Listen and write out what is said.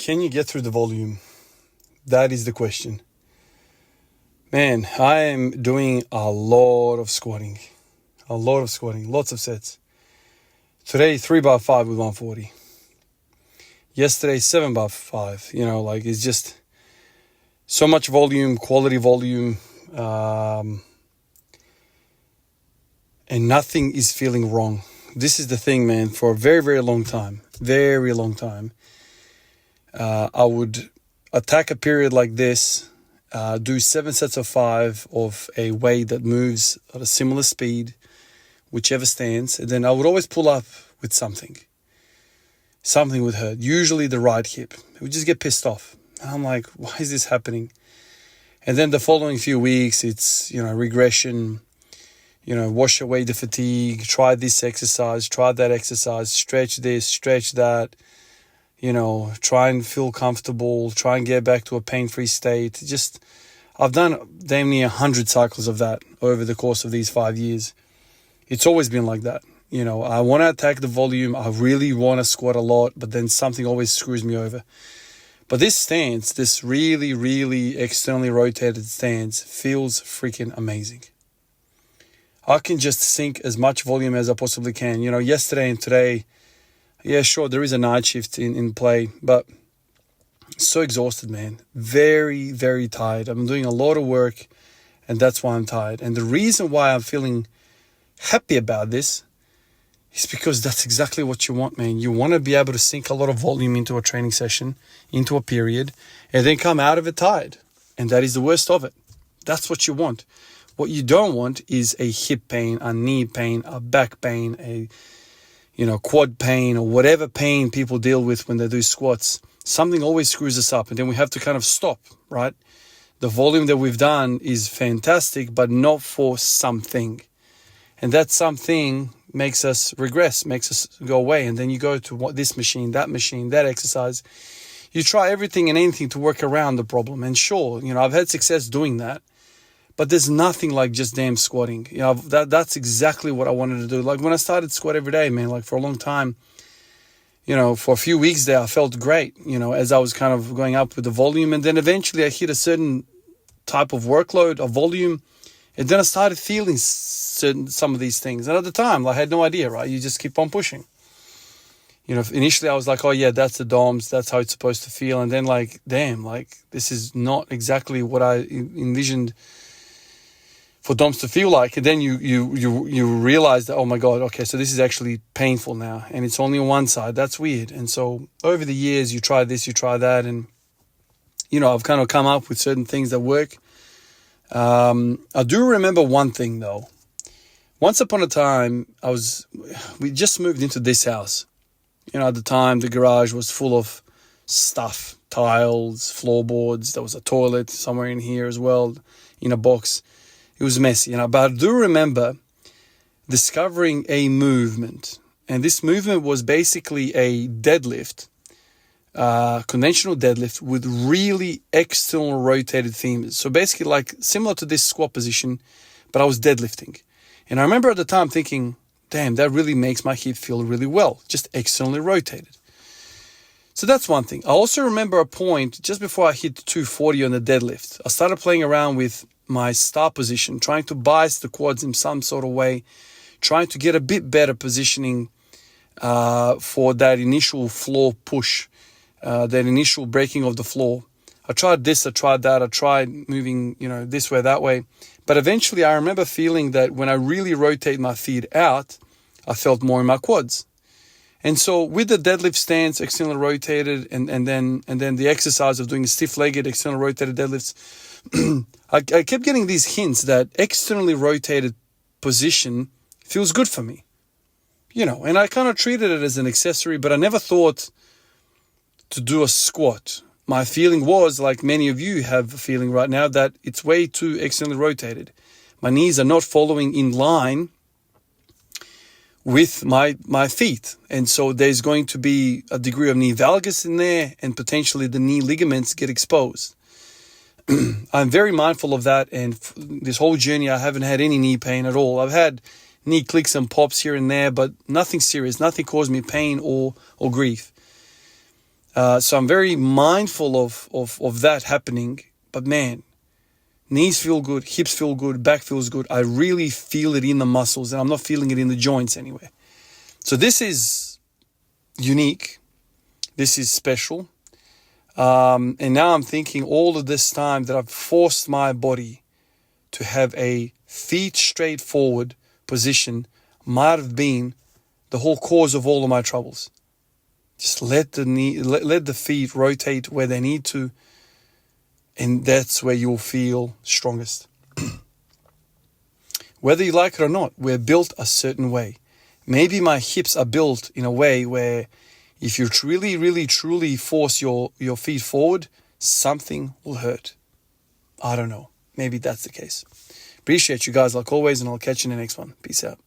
Can you get through the volume? That is the question. Man, I am doing a lot of squatting. Lots of sets. Today, 3x5 with 140. Yesterday, 7x5. It's just so much volume, quality volume, and nothing is feeling wrong. This is the thing, man. For a very, very long time, I would attack a period like this, do 7 sets of 5 of a weight that moves at a similar speed, whichever stance, and then I would always pull up with something. Something would hurt, usually the right hip. It would just get pissed off. And I'm like, why is this happening? And then the following few weeks, it's, regression, wash away the fatigue, try this exercise, try that exercise, stretch this, stretch that, try and feel comfortable, try and get back to a pain-free state. I've done damn near 100 cycles of that over the course of these 5 years. It's always been like that. I want to attack the volume. I really want to squat a lot, but then something always screws me over. But this stance, this really, really externally rotated stance, feels freaking amazing. I can just sink as much volume as I possibly can. Yesterday and today, yeah, sure, there is a night shift in play, but so exhausted, man. Very, very tired. I'm doing a lot of work, and that's why I'm tired. And the reason why I'm feeling happy about this is because that's exactly what you want, man. You want to be able to sink a lot of volume into a training session, into a period, and then come out of it tired. And that is the worst of it. That's what you want. What you don't want is a hip pain, a knee pain, a back pain, a quad pain, or whatever pain people deal with when they do squats. Something always screws us up, and then we have to kind of stop, right? The volume that we've done is fantastic, but not for something. And that something makes us regress, makes us go away. And then you go to this machine, that exercise. You try everything and anything to work around the problem. And sure, I've had success doing that. But there's nothing like just damn squatting. That's exactly what I wanted to do. Like when I started squat every day, man, like for a long time, for a few weeks there, I felt great, as I was kind of going up with the volume. And then eventually I hit a certain type of workload, a volume. And then I started feeling some of these things. And at the time, I had no idea, right? You just keep on pushing. Initially I was like, oh yeah, that's the DOMS. That's how it's supposed to feel. And then this is not exactly what I envisioned for DOMS to feel like. And then you realize that, oh my God, okay, so this is actually painful now. And it's only on one side. That's weird. And so over the years, you try this, you try that. And, I've kind of come up with certain things that work. I do remember one thing though. Once upon a time, we just moved into this house. At the time, the garage was full of stuff, tiles, floorboards. There was a toilet somewhere in here as well, in a box. It was messy, but I do remember discovering a movement. And this movement was basically a deadlift, conventional deadlift with really external rotated femurs. So basically like similar to this squat position, but I was deadlifting. And I remember at the time thinking, damn, that really makes my hip feel really well, just externally rotated. So that's one thing. I also remember a point just before I hit 240 on the deadlift. I started playing around with my start position, trying to bias the quads in some sort of way, trying to get a bit better positioning for that initial floor push, that initial breaking of the floor. I tried this, I tried that, I tried moving, this way, that way. But eventually I remember feeling that when I really rotate my feet out, I felt more in my quads. And so with the deadlift stance, externally rotated, and then the exercise of doing stiff-legged, externally rotated deadlifts, I kept getting these hints that externally rotated position feels good for me. And I kind of treated it as an accessory, but I never thought to do a squat. My feeling was, like many of you have a feeling right now, that it's way too externally rotated. My knees are not following in line with my feet. And so there's going to be a degree of knee valgus in there, and potentially the knee ligaments get exposed. I'm very mindful of that, and this whole journey I haven't had any knee pain at all. I've had knee clicks and pops here and there, but nothing serious, nothing caused me pain or grief. So I'm very mindful of that happening. But man, knees feel good, hips feel good, back feels good. I really feel it in the muscles, and I'm not feeling it in the joints anyway. So this is unique. This is special. And now I'm thinking all of this time that I've forced my body to have a feet straight forward position might have been the whole cause of all of my troubles. Just let the feet rotate where they need to, and that's where you'll feel strongest. Whether you like it or not, we're built a certain way. Maybe my hips are built in a way where if you really, really, truly force your feet forward, something will hurt. I don't know. Maybe that's the case. Appreciate you guys like always, and I'll catch you in the next one. Peace out.